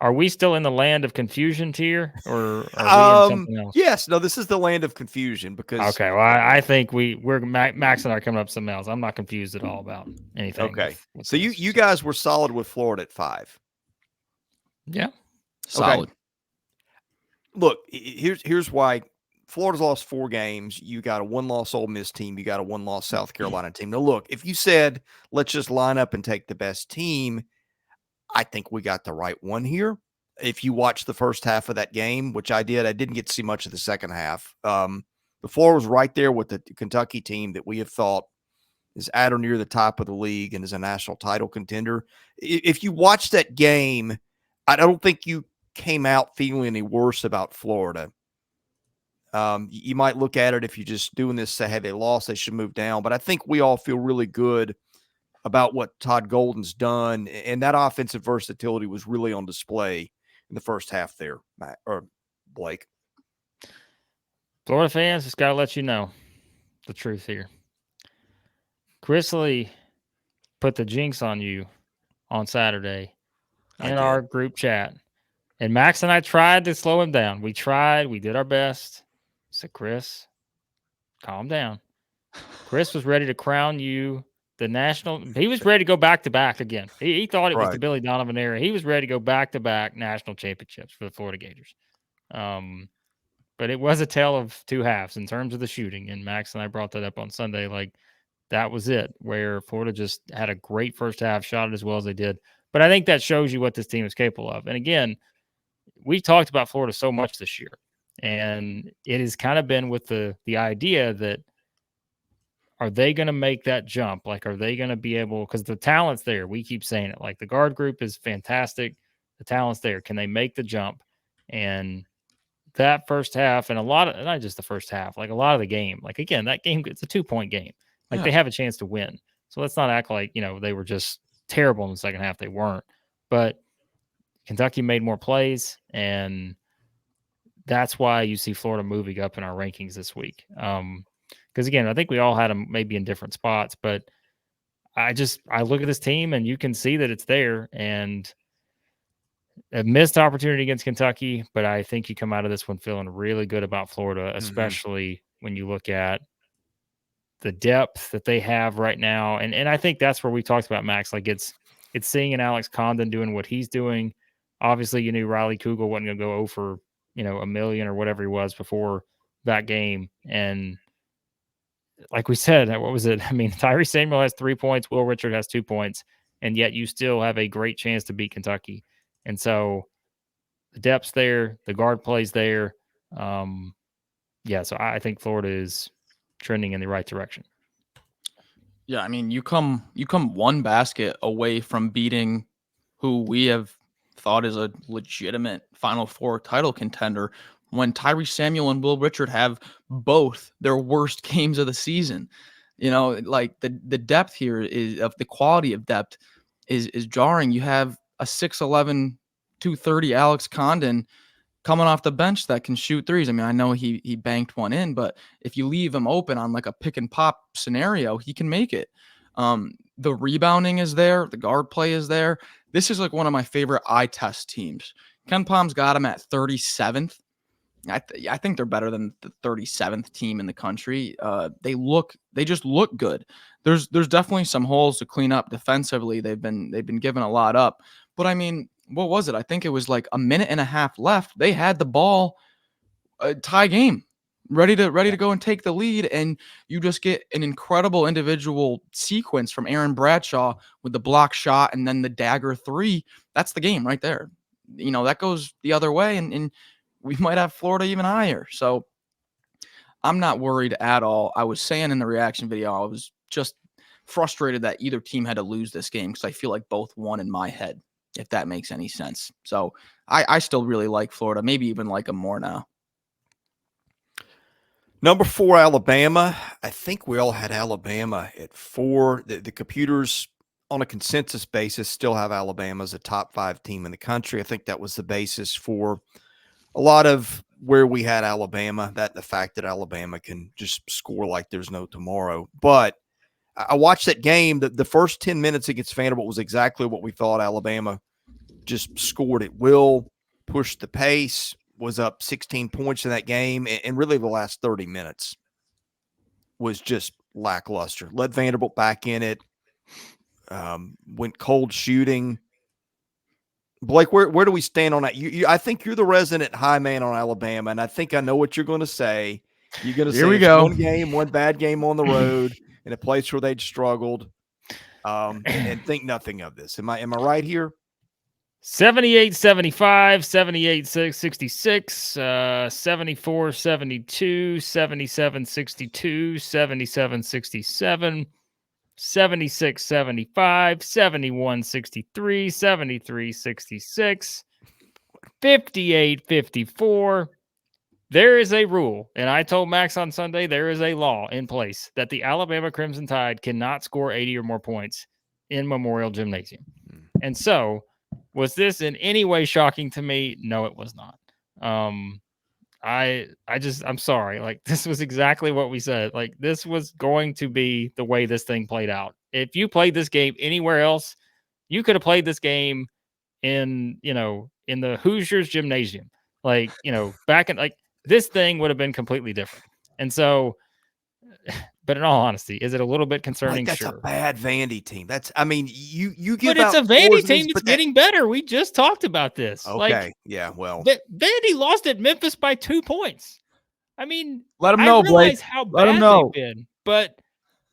Are we still in the land of confusion tier, or are we in something else? Yes. No, this is the land of confusion because. Okay. Well, I think we're Max and I are coming up with something else. I'm not confused at all about anything. Okay. So you guys were solid with Florida at 5. Yeah. Solid. Okay. Look, here's why. Florida's lost 4 games. You got a 1-loss Ole Miss team. You got a 1-loss South Carolina team. Now, look, if you said, let's just line up and take the best team, I think we got the right one here. if you watch the first half of that game, which I did, I didn't get to see much of the second half. The floor was right there with the Kentucky team that we have thought is at or near the top of the league and is a national title contender. If you watch that game, I don't think you came out feeling any worse about Florida. You might look at it if you're just doing this, say, hey, they lost, they should move down. But I think we all feel really good about what Todd Golden's done. And that offensive versatility was really on display in the first half there, Matt, or Blake. Florida fans, just got to let you know the truth here. Chris Lee put the jinx on you on Saturday in our group chat. And Max and I tried to slow him down. We tried. We did our best. I said, Chris, calm down. Chris was ready to crown you the national. He was ready to go back-to-back again. He thought it was the Billy Donovan era. He was ready to go back-to-back national championships for the Florida Gators. But it was a tale of two halves in terms of the shooting. And Max and I brought that up on Sunday. Like, that was it, where Florida just had a great first half, shot it as well as they did. But I think that shows you what this team is capable of. And again, we've talked about Florida so much this year, and it has kind of been with the idea that, are they going to make that jump? Like, are they going to be able, because the talent's there. We keep saying it. Like, the guard group is fantastic. The talent's there. Can they make the jump? And that first half, and a lot of, not just the first half, like a lot of the game, like, again, that game, it's a 2-point game. Like, they have a chance to win. So let's not act like, they were just terrible in the second half. They weren't. But Kentucky made more plays, and that's why you see Florida moving up in our rankings this week. Because, again, I think we all had them maybe in different spots, but I look at this team, and you can see that it's there, and a missed opportunity against Kentucky, but I think you come out of this one feeling really good about Florida, especially when you look at the depth that they have right now. And I think that's where we talked about, Max. Like, it's seeing an Alex Condon doing what he's doing. Obviously, you knew Riley Kugel wasn't going to go over, a million or whatever he was before that game. And like we said, what was it? I mean, Tyree Samuel has 3 points. Will Richard has 2 points. And yet you still have a great chance to beat Kentucky. And so the depth's there. The guard plays there. So I think Florida is trending in the right direction. Yeah, I mean, you come one basket away from beating who we have thought is a legitimate Final Four title contender when Tyree Samuel and Will Richard have both their worst games of the season. Like the depth here is of the quality of depth is jarring. You have a 6'11", 230 Alex Condon coming off the bench that can shoot threes. I mean, I know he banked one in, but if you leave him open on like a pick and pop scenario, he can make it. The rebounding is there. The guard play is there. This is like one of my favorite eye test teams. Ken Palm's got him at 37th. I think they're better than the 37th team in the country. They just look good. There's definitely some holes to clean up defensively. They've been giving a lot up, but I mean, what was it? I think it was like a minute and a half left. They had the ball, tie game, ready to go and take the lead, and you just get an incredible individual sequence from Aaron Bradshaw with the block shot and then the dagger three. That's the game right there. That goes the other way, and we might have Florida even higher. So I'm not worried at all. I was saying in the reaction video, I was just frustrated that either team had to lose this game because I feel like both won in my head, if that makes any sense. So I still really like Florida, maybe even like them more now. Number 4, Alabama. I think we all had Alabama at 4. The computers, on a consensus basis, still have Alabama as a top 5 team in the country. I think that was the basis for a lot of where we had Alabama, that the fact that Alabama can just score like there's no tomorrow. But I watched that game. The first 10 minutes against Vanderbilt was exactly what we thought. Alabama just scored at will, pushed the pace, was up 16 points in that game, and really the last 30 minutes was just lackluster. Led Vanderbilt back in it, went cold shooting. Blake, where do we stand on that? I think you're the resident high man on Alabama, and I think I know what you're going to say. You're going to say one bad game on the road in a place where they'd struggled, and think nothing of this. Am I right here? 78-75, 78-66, 74-72, 77-62, 77-67, 76-75, 71-63, 73-66, 58-54. There is a rule, and I told Max on Sunday there is a law in place that the Alabama Crimson Tide cannot score 80 or more points in Memorial Gymnasium. And so, was this in any way shocking to me? No, it was not. I'm sorry. Like, this was exactly what we said. Like, this was going to be the way this thing played out. If you played this game anywhere else, you could have played this game in the Hoosiers gymnasium. Like, back in, like, this thing would have been completely different. And so, but in all honesty, is it a little bit concerning? That's sure. A bad Vandy team. You give but it's out a Vandy scores team that's getting better. We just talked about this. Okay. Like, yeah. Well, Vandy lost at Memphis by 2 points. I mean, let them know, Blake. How let bad them know. they've been, but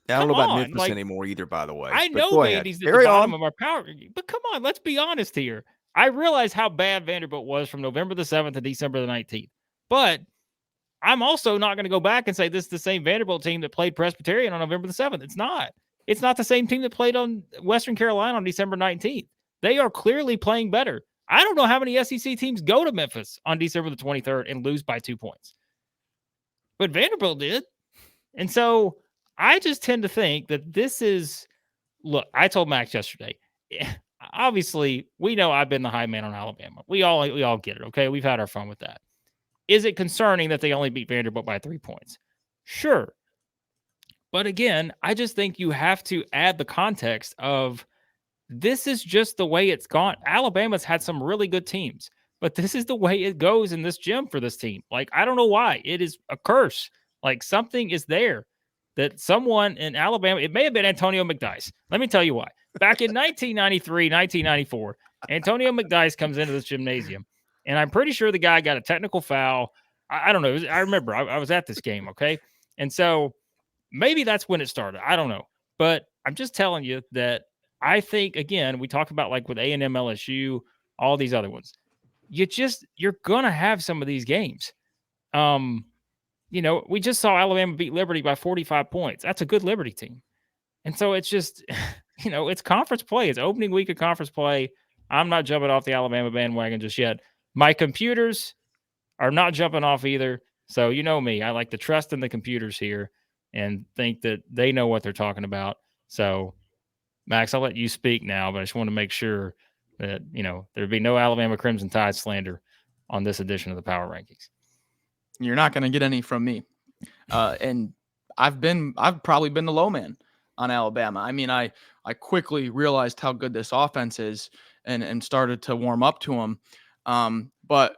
I don't know about Memphis anymore either, by the way. I know Vandy's at the bottom of our power, but come on, let's be honest here. I realize how bad Vanderbilt was from November the 7th to December the 19th, but I'm also not going to go back and say this is the same Vanderbilt team that played Presbyterian on November the 7th. It's not. It's not the same team that played on Western Carolina on December 19th. They are clearly playing better. I don't know how many SEC teams go to Memphis on December the 23rd and lose by 2 points. But Vanderbilt did. And so I just tend to think that this is, look, I told Max yesterday, obviously we know I've been the high man on Alabama. We all get it. Okay. We've had our fun with that. Is it concerning that they only beat Vanderbilt by 3 points? Sure. But again, I just think you have to add the context of this is just the way it's gone. Alabama's had some really good teams, but this is the way it goes in this gym for this team. Like, I don't know why. It is a curse. Like, something is there that someone in Alabama, it may have been Antonio McDyess. Let me tell you why. Back in 1993, 1994, Antonio McDyess comes into this gymnasium, and I'm pretty sure the guy got a technical foul. I don't know. I remember I was at this game, okay? And so maybe that's when it started. I don't know. But I'm just telling you that I think, again, we talk about like with A&M, LSU, all these other ones. You're going to have some of these games. We just saw Alabama beat Liberty by 45 points. That's a good Liberty team. And so it's just, it's conference play. It's opening week of conference play. I'm not jumping off the Alabama bandwagon just yet. My computers are not jumping off either. So you know me. I like to trust in the computers here and think that they know what they're talking about. So, Max, I'll let you speak now, but I just want to make sure that, there'd be no Alabama Crimson Tide slander on this edition of the Power Rankings. You're not going to get any from me. And I've probably been the low man on Alabama. I mean, I quickly realized how good this offense is and started to warm up to them. But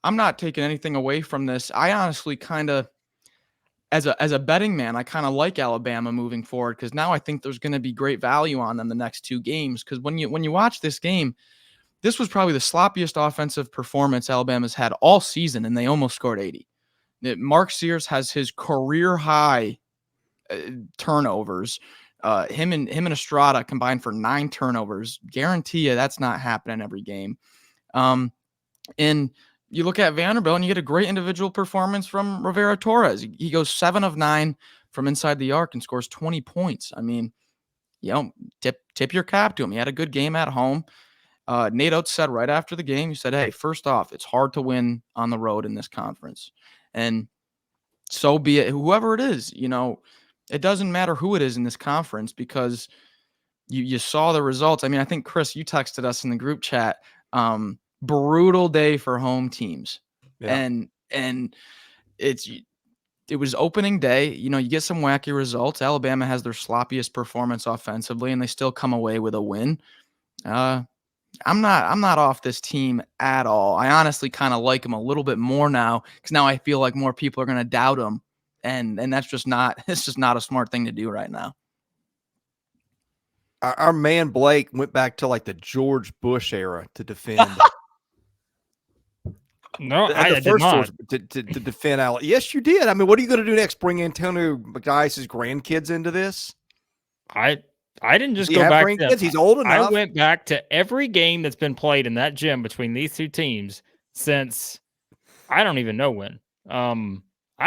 I'm not taking anything away from this. I honestly kind of, as a betting man, I kind of like Alabama moving forward because now I think there's going to be great value on them the next 2 games. Because when you watch this game, this was probably the sloppiest offensive performance Alabama's had all season, and they almost scored 80. Mark Sears has his career high turnovers. Him and Estrada combined for 9 turnovers. Guarantee you that's not happening every game. And you look at Vanderbilt and you get a great individual performance from Rivera Torres. He goes 7 of 9 from inside the arc and scores 20 points. I mean, tip your cap to him. He had a good game at home. Nate Oates said right after the game, he said, hey, first off, it's hard to win on the road in this conference. And so be it. Whoever it is, it doesn't matter who it is in this conference because you saw the results. I mean, I think, Chris, you texted us in the group chat, brutal day for home teams. Yeah. And it was opening day. You get some wacky results. Alabama has their sloppiest performance offensively, and they still come away with a win. I'm not off this team at all. I honestly kind of like them a little bit more now because now I feel like more people are going to doubt them, and that's just not a smart thing to do right now. Our man Blake went back to like the George Bush era to defend. No, I did not. To defend Alabama. Yes, you did. I mean, what are you going to do next? Bring Antonio McDyess's grandkids into this? I I didn't just Does he go have back to grandkids? He's old I enough. went back to every game that's been played in that gym between these two teams since I don't even know when. I'm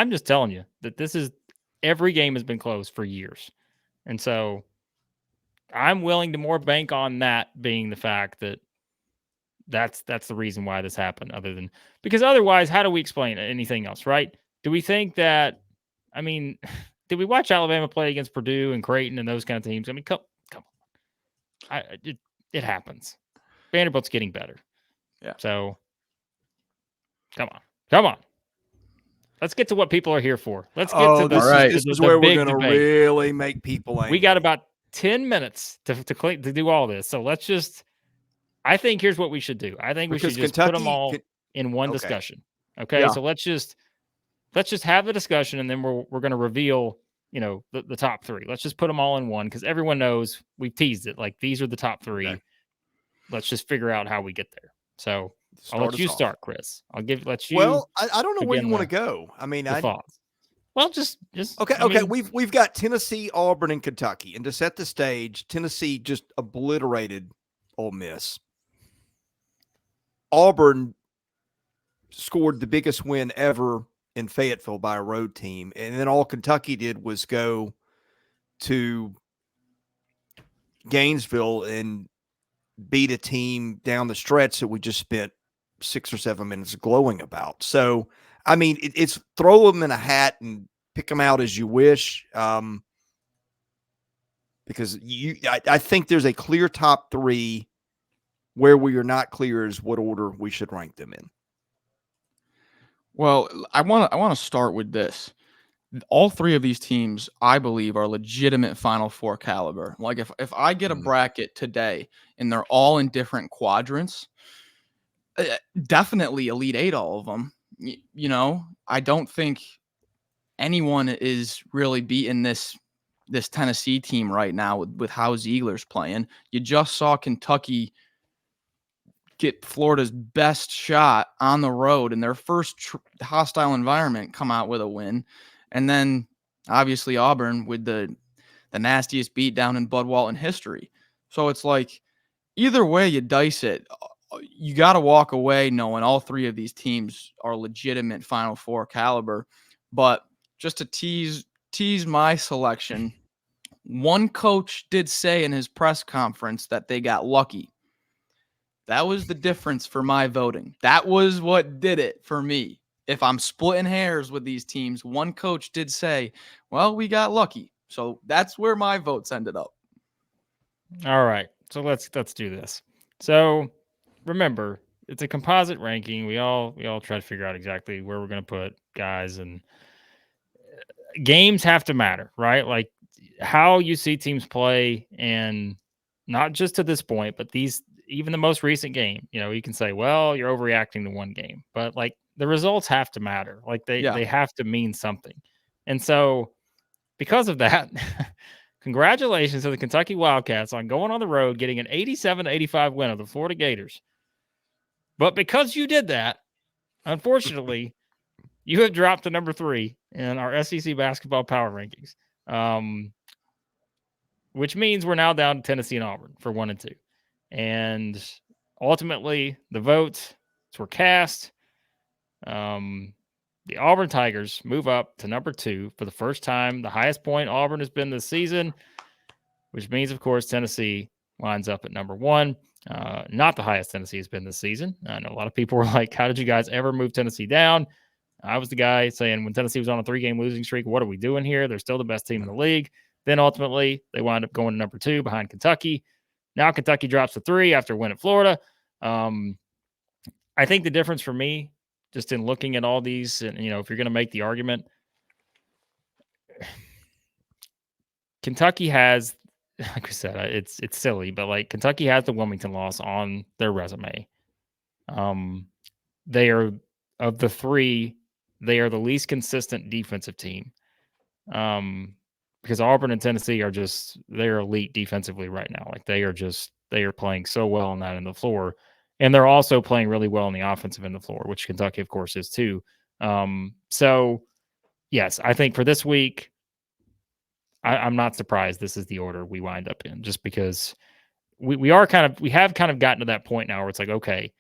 just telling you that every game has been closed for years. And so I'm willing to more bank on that being the fact that that's the reason why this happened, because otherwise, how do we explain anything else, right? Do we think that, I mean, did we watch Alabama play against Purdue and Creighton and those kind of teams? I mean, come on. It happens. Vanderbilt's getting better. Yeah. So come on. Let's get to what people are here for. Let's get to this is where we're going to really make people angry. We got about 10 minutes to do all this. So let's just, I think here's what we should do. I think we should just put them all in one discussion. Okay. Yeah. So let's just have the discussion, and then we're going to reveal, the top three. Let's just put them all in one, because everyone knows we've teased it. Like, these are the top three. Okay. Let's just figure out how we get there. So I'll let you start, Chris. Let you. Well, I don't know where you want to go. I mean, thoughts. Well, just okay. Okay, we've got Tennessee, Auburn, and Kentucky, and to set the stage, Tennessee just obliterated Ole Miss. Auburn scored the biggest win ever in Fayetteville by a road team, and then all Kentucky did was go to Gainesville and beat a team down the stretch that we just spent 6 or 7 minutes glowing about. So, I mean, it's throw them in a hat and pick them out as you wish, because I think there's a clear top three. Where we are not clear is what order we should rank them in. Well, I want to start with this. All three of these teams, I believe, are legitimate Final Four caliber. Like, if I get a bracket today and they're all in different quadrants, definitely Elite Eight, all of them. I don't think anyone is really beating this Tennessee team right now with how Ziegler's playing. You just saw Kentucky get Florida's best shot on the road in their first hostile environment, come out with a win. And then obviously Auburn with the nastiest beatdown in Bud Walton history. So it's like, either way you dice it, you got to walk away knowing all three of these teams are legitimate Final Four caliber. But just to tease my selection, one coach did say in his press conference that they got lucky. That was the difference for my voting. That was what did it for me. If I'm splitting hairs with these teams, one coach did say, well, we got lucky. So that's where my votes ended up. All right. So let's do this. So remember, it's a composite ranking. We all try to figure out exactly where we're going to put guys, and games have to matter, right? Like, how you see teams play, and not just to this point, but even the most recent game, you can say, well, you're overreacting to one game, but like, the results have to matter. Like, they have to mean something. And so because of that, congratulations to the Kentucky Wildcats on going on the road, getting an 87-85 win of the Florida Gators. But because you did that, unfortunately, you have dropped to number 3 in our SEC basketball power rankings, which means we're now down to Tennessee and Auburn for 1 and 2. And ultimately, the votes were cast. The Auburn Tigers move up to number 2 for the first time, the highest point Auburn has been this season, which means, of course, Tennessee lines up at number 1. Not the highest Tennessee has been this season. I know a lot of people were like, how did you guys ever move Tennessee down? I was the guy saying, when Tennessee was on a 3-game losing streak, what are we doing here? They're still the best team in the league. Then ultimately, they wound up going to number 2 behind Kentucky. Now Kentucky drops to 3 after a win at Florida. I think the difference for me, just in looking at all these, and if you're going to make the argument, Kentucky has, like we said, it's silly, but like, Kentucky has the Wilmington loss on their resume. They are, of the 3, they are the least consistent defensive team. Because Auburn and Tennessee they're elite defensively right now. Like, they are playing so well on that end of the floor. And they're also playing really well on the offensive end of the floor, which Kentucky, of course, is too. So, yes, I think for this week, I'm not surprised this is the order we wind up in, just because we have kind of gotten to that point now where it's like, okay,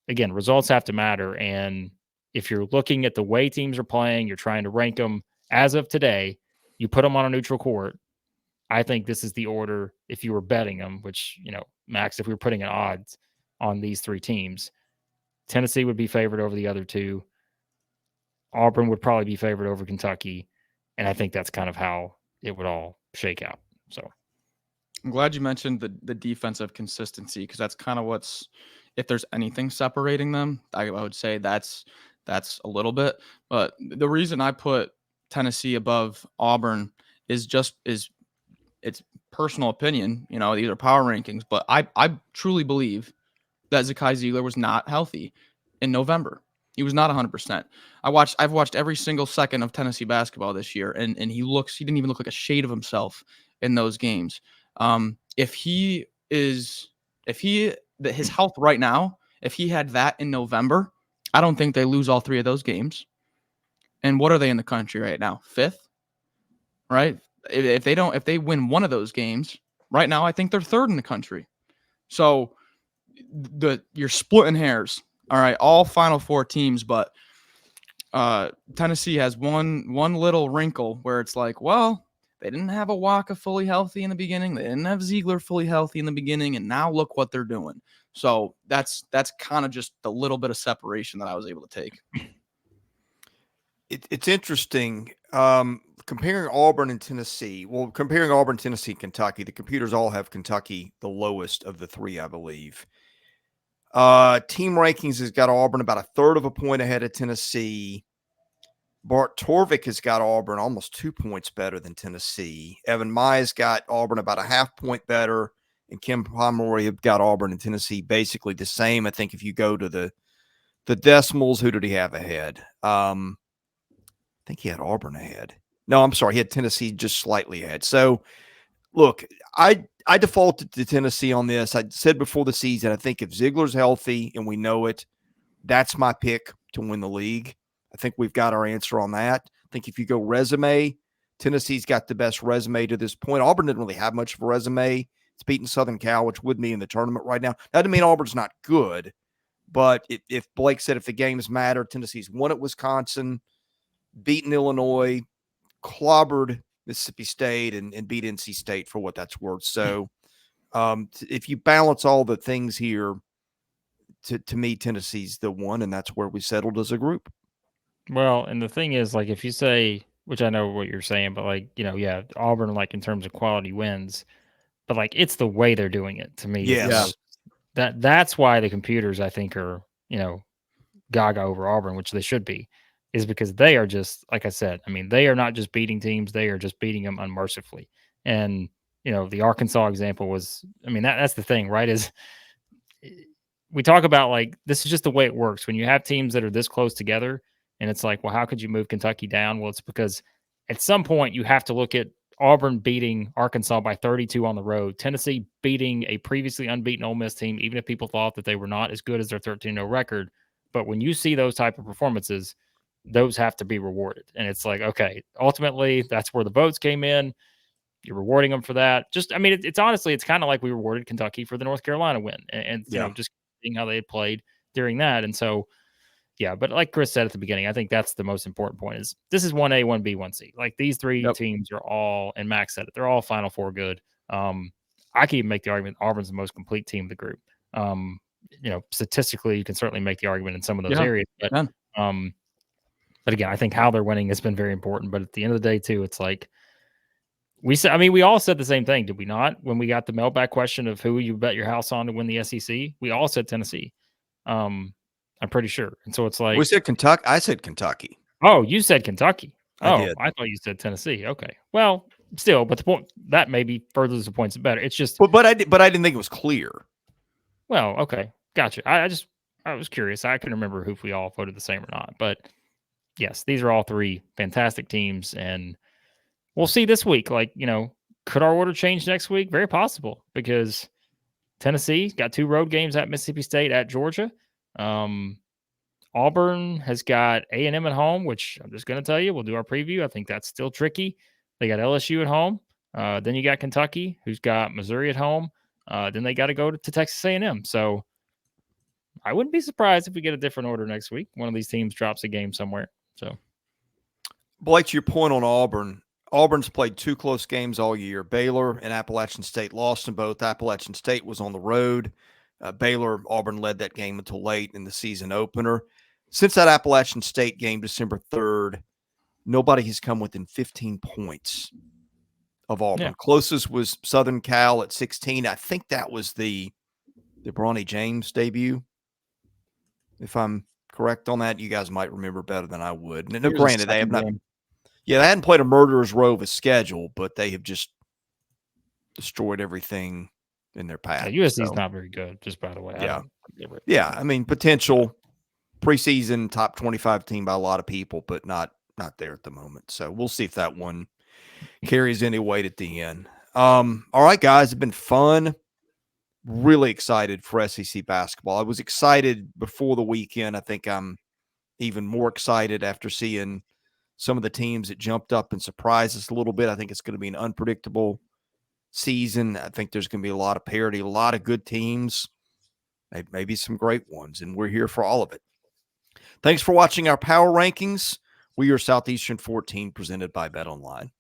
again, results have to matter. And if you're looking at the way teams are playing, you're trying to rank them as of today, you put them on a neutral court. I think this is the order if you were betting them, which, Max, if we were putting an odds on these three teams, Tennessee would be favored over the other two. Auburn would probably be favored over Kentucky. And I think that's kind of how it would all shake out. So I'm glad you mentioned the defensive consistency, because that's kind of what's, if there's anything separating them, I would say that's a little bit. But the reason I put Tennessee above Auburn is it's personal opinion. These are power rankings, but I truly believe that Zakai Ziegler was not healthy in November. He was not 100%. I've watched every single second of Tennessee basketball this year, and he didn't even look like a shade of himself in those games. His health right now, if he had that in November, I don't think they lose all three of those games. And what are they in the country right now? 5th, right? If they win one of those games right now, I think they're 3rd in the country. So you're splitting hairs. All right, all Final Four teams, but Tennessee has one little wrinkle where it's like, well, they didn't have Awaka fully healthy in the beginning. They didn't have Ziegler fully healthy in the beginning, and now look what they're doing. So that's kind of just the little bit of separation that I was able to take. It's interesting comparing Auburn and Tennessee. Well, comparing Auburn, Tennessee, Kentucky, the computers all have Kentucky the lowest of the three, I believe. Team rankings has got Auburn about 1/3 of a point ahead of Tennessee. Bart Torvik has got Auburn almost 2 points better than Tennessee. Evan Maya's got Auburn about a 0.5 point better, and Kim Pomeroy have got Auburn and Tennessee basically the same. I think if you go to the decimals, who did he have ahead? I think he had Auburn ahead. No, I'm sorry, he had Tennessee just slightly ahead. So, look, I defaulted to Tennessee on this. I said before the season, I think if Ziegler's healthy and we know it, that's my pick to win the league. I think we've got our answer on that. I think if you go resume, Tennessee's got the best resume to this point. Auburn didn't really have much of a resume. It's beating Southern Cal, which would be in the tournament right now. That doesn't mean Auburn's not good, but if Blake said if the games matter, Tennessee's won at Wisconsin, beaten Illinois, clobbered Mississippi State, and beat NC State for what that's worth. So if you balance all the things here, to me, Tennessee's the one, and that's where we settled as a group. Well, and the thing is, like, if you say, which I know what you're saying, but like, yeah, Auburn, like in terms of quality wins, but like it's the way they're doing it to me. Yes. That's why the computers, I think, are, gaga over Auburn, which they should be, is because they are just, like I said, I mean, they are not just beating teams, they are just beating them unmercifully. And, the Arkansas example was, I mean, that's the thing, right? Is we talk about like, this is just the way it works. When you have teams that are this close together, and it's like, well, how could you move Kentucky down? Well, it's because at some point you have to look at Auburn beating Arkansas by 32 on the road, Tennessee beating a previously unbeaten Ole Miss team, even if people thought that they were not as good as their 13-0 record. But when you see those type of performances, those have to be rewarded. And it's like, okay, ultimately that's where the votes came in. You're rewarding them for that. Just, I mean, it's honestly, it's kind of like we rewarded Kentucky for the North Carolina win, and just seeing how they had played during that. And so, yeah, but like Chris said at the beginning, I think that's the most important point is this is 1A, 1B, 1C. Like these three teams are all, and Max said it, they're all Final Four good. I can even make the argument Auburn's the most complete team of the group. Statistically, you can certainly make the argument in some of those areas. But again, I think how they're winning has been very important. But at the end of the day, too, it's like we all said the same thing, did we not? When we got the mailbag question of who you bet your house on to win the SEC, we all said Tennessee. I'm pretty sure. And so it's like, we said Kentucky. I said Kentucky. Oh, you said Kentucky. I did. I thought you said Tennessee. Okay. Well, still, but the point that maybe furthers the points better. It's just, but I didn't think it was clear. Well, okay. Gotcha. I was curious. I couldn't remember if we all voted the same or not, but yes, these are all three fantastic teams, and we'll see this week. Like, could our order change next week? Very possible, because Tennessee got 2 road games at Mississippi State, at Georgia. Auburn has got A&M at home, which I'm just going to tell you, we'll do our preview. I think that's still tricky. They got LSU at home. Then you got Kentucky, who's got Missouri at home. Then they got to go to Texas A&M. So I wouldn't be surprised if we get a different order next week. One of these teams drops a game somewhere. So, Blake, to your point on Auburn, Auburn's played 2 close games all year. Baylor and Appalachian State lost in both. Appalachian State was on the road. Auburn led that game until late in the season opener. Since that Appalachian State game, December 3rd, nobody has come within 15 points of Auburn. Yeah. Closest was Southern Cal at 16. I think that was the Bronny James debut. If I'm correct on that, you guys might remember better than I would. No, granted, they have not. Yeah, they hadn't played a murderer's row of a schedule, but they have just destroyed everything in their path. Yeah, USC is not very good, just by the way. Yeah. I mean, potential preseason top 25 team by a lot of people, but not there at the moment. So we'll see if that one carries any weight at the end. All right, guys, it's been fun. Really excited for SEC basketball. I was excited before the weekend. I think I'm even more excited after seeing some of the teams that jumped up and surprised us a little bit. I think it's going to be an unpredictable season. I think there's going to be a lot of parity, a lot of good teams, maybe some great ones, and we're here for all of it. Thanks for watching our power rankings. We are Southeastern 14, presented by BetOnline.